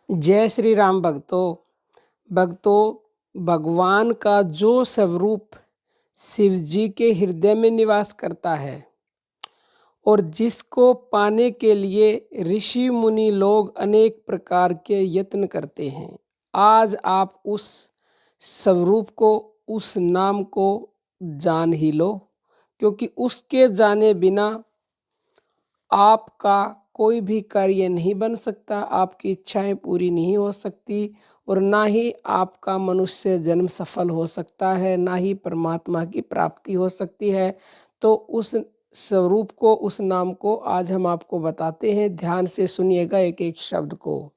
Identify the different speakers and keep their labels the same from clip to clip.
Speaker 1: जय श्री राम भक्तों भगवान का जो स्वरूप शिव जी के हृदय में निवास करता है और जिसको पाने के लिए ऋषि मुनि लोग अनेक प्रकार के यत्न करते हैं। आज आप उस स्वरूप को, उस नाम को जान ही लो, क्योंकि उसके जाने बिना आपका कोई भी कार्य नहीं बन सकता, आपकी इच्छाएं पूरी नहीं हो सकती और ना ही आपका मनुष्य जन्म सफल हो सकता है, ना ही परमात्मा की प्राप्ति हो सकती है। तो उस स्वरूप को, उस नाम को आज हम आपको बताते हैं। ध्यान से सुनिएगा एक एक शब्द को।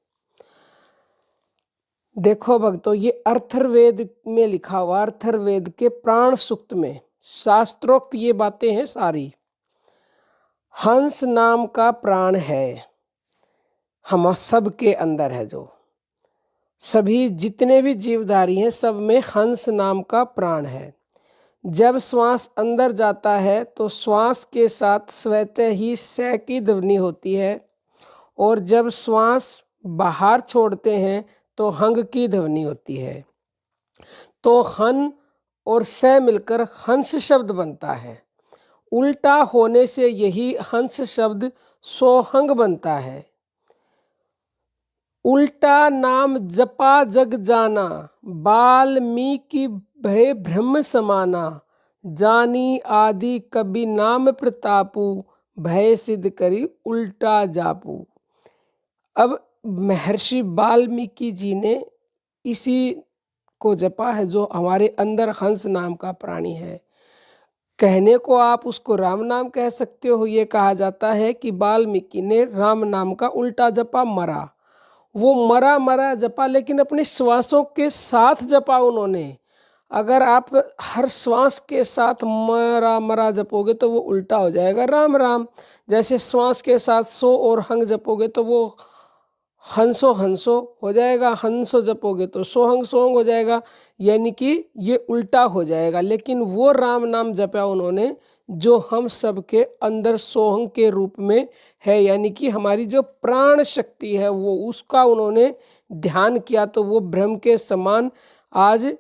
Speaker 1: देखो भक्तों, ये अथर्ववेद में लिखा हुआ, अथर्ववेद के प्राण सूक्त में शास्त्रोक्त ये बातें हैं सारी। हंस नाम का प्राण है, हम सब के अंदर है। जो सभी जितने भी जीवधारी हैं सब में हंस नाम का प्राण है। जब श्वास अंदर जाता है तो श्वास के साथ स्वतः ही स की ध्वनि होती है और जब श्वास बाहर छोड़ते हैं तो हंग की ध्वनि होती है। तो हन और स मिलकर हंस शब्द बनता है। उल्टा होने से यही हंस शब्द सोहंग बनता है। उल्टा नाम जपा जग जाना, वाल्मीकि भय ब्रह्म समाना, जानी आदि कबि नाम प्रतापु, भय सिद्ध करी उल्टा जापू। अब महर्षि वाल्मीकि जी ने इसी को जपा है, जो हमारे अंदर हंस नाम का प्राणी है। कहने को आप उसको राम नाम कह सकते हो। ये कहा जाता है कि वाल्मीकि ने राम नाम का उल्टा जपा, मरा। वो मरा मरा जपा, लेकिन अपने श्वासों के साथ जपा उन्होंने। अगर आप हर श्वास के साथ मरा मरा जपोगे तो वो उल्टा हो जाएगा राम राम। जैसे श्वास के साथ सो और हंग जपोगे तो वो हंसो हंसो हो जाएगा, हंसो जपोगे तो सोहंग सोहंग हो जाएगा, यानी कि ये उल्टा हो जाएगा। लेकिन वो राम नाम जपा उन्होंने जो हम सबके अंदर सोहंग के रूप में है, यानी कि हमारी जो प्राण शक्ति है वो, उसका उन्होंने ध्यान किया तो वो ब्रह्म के समान आज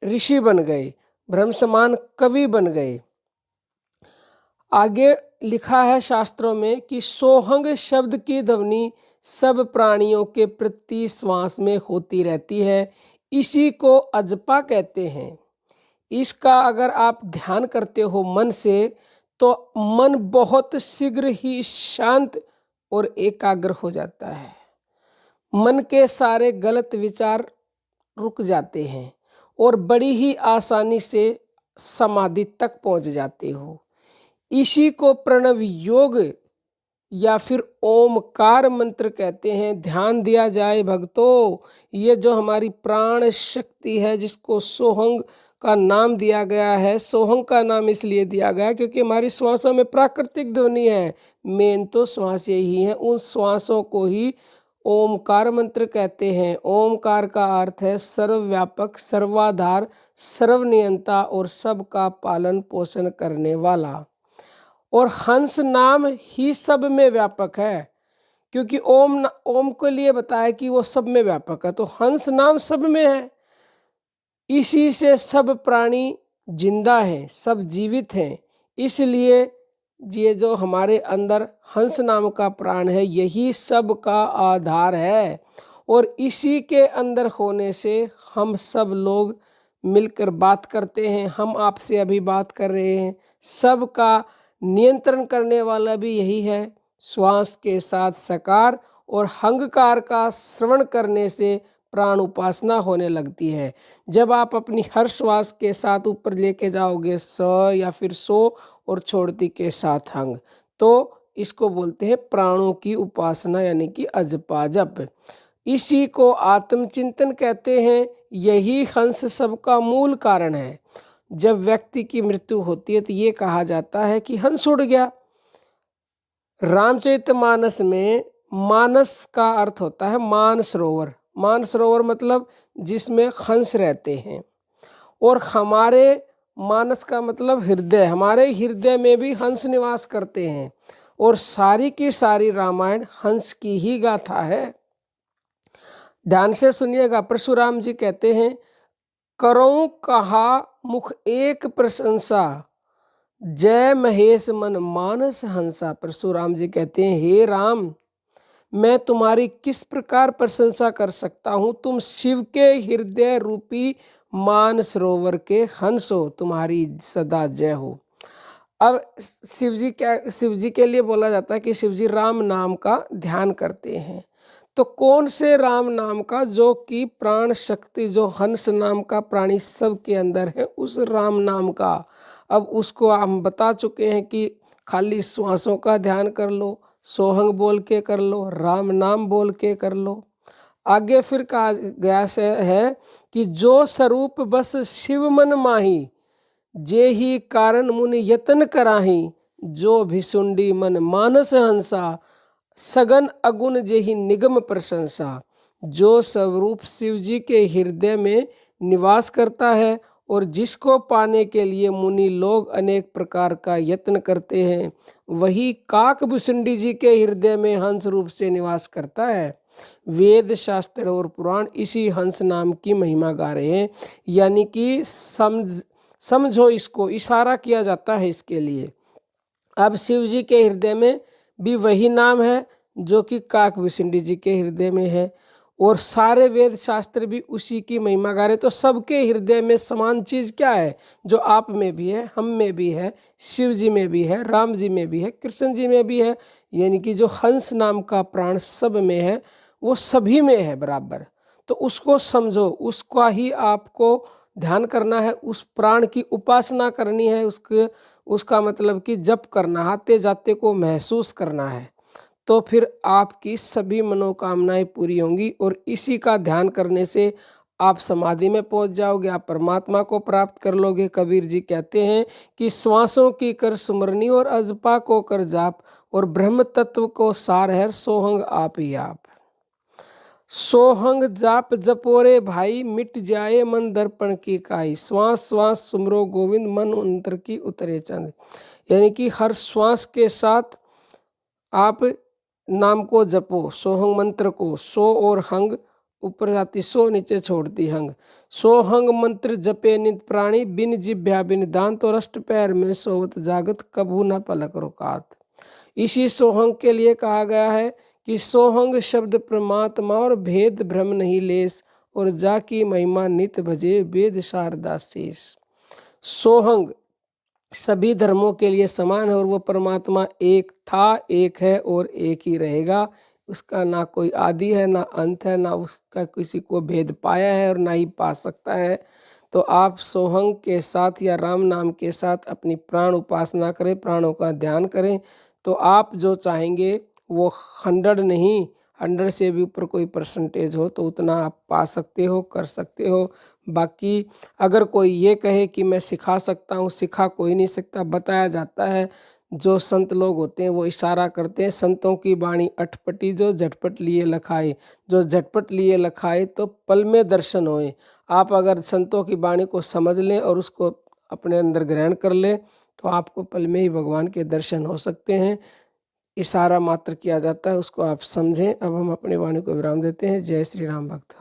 Speaker 1: ऋषि बन गए, ब्रह्म समान कवि बन गए। आगे लिखा है शास्त्रों में कि सोहंग शब्द की ध्वनि सब प्राणियों के प्रति श्वास में होती रहती है, इसी को अजपा कहते हैं। इसका अगर आप ध्यान करते हो मन से तो मन बहुत शीघ्र ही शांत और एकाग्र हो जाता है। मन के सारे गलत विचार रुक जाते हैं और बड़ी ही आसानी से समाधि तक पहुंच जाते हो। इसी को प्रणव योग या फिर ओमकार मंत्र कहते हैं। ध्यान दिया जाए भक्तों, ये जो हमारी प्राण शक्ति है जिसको सोहंग का नाम दिया गया है, सोहंग का नाम इसलिए दिया गया क्योंकि हमारी श्वासों में प्राकृतिक ध्वनि है। मेन तो श्वास यही है, उन श्वासों को ही ओमकार मंत्र कहते हैं। ओमकार का अर्थ है सर्वव्यापक, सर्वाधार, सर्वनियंता और सबका पालन पोषण करने वाला। और हंस नाम ही सब में व्यापक है, क्योंकि ओम के लिए बताया कि वो सब में व्यापक है, तो हंस नाम सब में है। इसी से सब प्राणी जिंदा हैं, सब जीवित हैं। इसलिए ये जो हमारे अंदर हंस नाम का प्राण है यही सब का आधार है। और इसी के अंदर होने से हम सब लोग मिलकर बात करते हैं। हम आपसे अभी बात कर रहे हैं, सबका नियंत्रण करने वाला भी यही है। श्वास के साथ सकार और हंकार का श्रवण करने से प्राण उपासना होने लगती है। जब आप अपनी हर श्वास के साथ ऊपर लेके जाओगे स या फिर सो और छोड़ती के साथ हंग, तो इसको बोलते हैं प्राणों की उपासना, यानी कि अजपा जप। इसी को आत्मचिंतन कहते हैं। यही हंस सबका मूल कारण है। जब व्यक्ति की मृत्यु होती है तो ये कहा जाता है कि हंस उड़ गया। रामचरितमानस में मानस का अर्थ होता है मानसरोवर। मानसरोवर मतलब जिसमें हंस रहते हैं, और हमारे मानस का मतलब हृदय। हमारे हृदय में भी हंस निवास करते हैं और सारी की सारी रामायण हंस की ही गाथा है। ध्यान से सुनिएगा। परशुराम जी कहते हैं, करऊं कहा मुख एक प्रशंसा, जय महेश मन मानस हंसा। परशुराम जी कहते हैं, हे राम, मैं तुम्हारी किस प्रकार प्रशंसा कर सकता हूँ। तुम शिव के हृदय रूपी मान सरोवर के हंस हो, तुम्हारी सदा जय हो। अब शिव जी के लिए बोला जाता है कि शिव जी राम नाम का ध्यान करते हैं। तो कौन से राम नाम का, जो कि प्राण शक्ति, जो हंस नाम का प्राणी सबके अंदर है, उस राम नाम का। अब उसको हम बता चुके हैं कि खाली श्वासों का ध्यान कर लो, सोहंग बोल के कर लो, राम नाम बोल के कर लो। आगे फिर कहा गया से है कि जो स्वरूप बस शिव मन माही, जे ही कारण मुनि यतन कराही, जो भिसुंडी मन मानस हंसा, सगन अगुण जेहि निगम प्रशंसा। जो स्वरूप शिव जी के हृदय में निवास करता है और जिसको पाने के लिए मुनि लोग अनेक प्रकार का यत्न करते हैं, वही काक भुसुंडी जी के हृदय में हंस रूप से निवास करता है। वेद शास्त्र और पुराण इसी हंस नाम की महिमा गा रहे हैं। यानी कि समझो, इसको इशारा किया जाता है इसके लिए। अब शिव जी के हृदय में भी वही नाम है जो कि काक भुसुंडी जी के हृदय में है, और सारे वेद शास्त्र भी उसी की महिमा गा रहे। तो सबके हृदय में समान चीज क्या है, जो आप में भी है, हम में भी है, शिव जी में भी है, राम जी में भी है, कृष्ण जी में भी है। यानी कि जो हंस नाम का प्राण सब में है, वो सभी में है बराबर। तो उसको समझो, उसका ही आपको ध्यान करना है, उस प्राण की उपासना करनी है, उसका मतलब कि जप करना, आते जाते को महसूस करना है। तो फिर आपकी सभी मनोकामनाएं पूरी होंगी, और इसी का ध्यान करने से आप समाधि में पहुंच जाओगे, आप परमात्मा को प्राप्त कर लोगे। कबीर जी कहते हैं कि श्वासों की कर सुमरनी और अजपा को कर जाप, और ब्रह्म तत्व को सार है सोहंग आप ही आप। सोहंग जाप जपोरे भाई, मिट जाए मन दर्पण की काई, श्वास श्वास सुमरो गोविंद मन अंतर की उतरे चंद। यानी कि हर श्वास के साथ आप नाम को जपो, सोहंग मंत्र को। सो और हंग ऊपर जाती सो, नीचे छोड़ती हंग। सोहंग मंत्र जपे नित प्राणी, बिन जिभ्या बिन दांत, और अष्ट पैर में सोवत जागत, कभू न पलक रुकात। इसी सोहंग के लिए कहा गया है कि सोहंग शब्द परमात्मा और भेद भ्रम नहीं लेस, और जाकी महिमा नित भजे वेद शारदा शेष। सोहंग सभी धर्मों के लिए समान है, और वो परमात्मा एक था, एक है और एक ही रहेगा। उसका ना कोई आदि है, ना अंत है, ना उसका किसी को भेद पाया है और ना ही पा सकता है। तो आप सोहंग के साथ या राम नाम के साथ अपनी प्राण उपासना करें, प्राणों का ध्यान करें, तो आप जो चाहेंगे वो 100 नहीं, 100 से भी ऊपर कोई परसेंटेज हो तो उतना आप पा सकते हो, कर सकते हो। बाकी अगर कोई ये कहे कि मैं सिखा सकता हूँ, सिखा कोई नहीं सकता, बताया जाता है। जो संत लोग होते हैं वो इशारा करते हैं, संतों की वाणी अटपटी, जो झटपट लिए लखाए। जो झटपट लिए लखाए तो पल में दर्शन होए। आप अगर संतों की वाणी को समझ लें और उसको अपने अंदर ग्रहण कर लें, तो आपको पल में ही भगवान के दर्शन हो सकते हैं। इशारा मात्र किया जाता है, उसको आप समझें। अब हम अपनी वाणी को विराम देते हैं। जय श्री राम भक्त।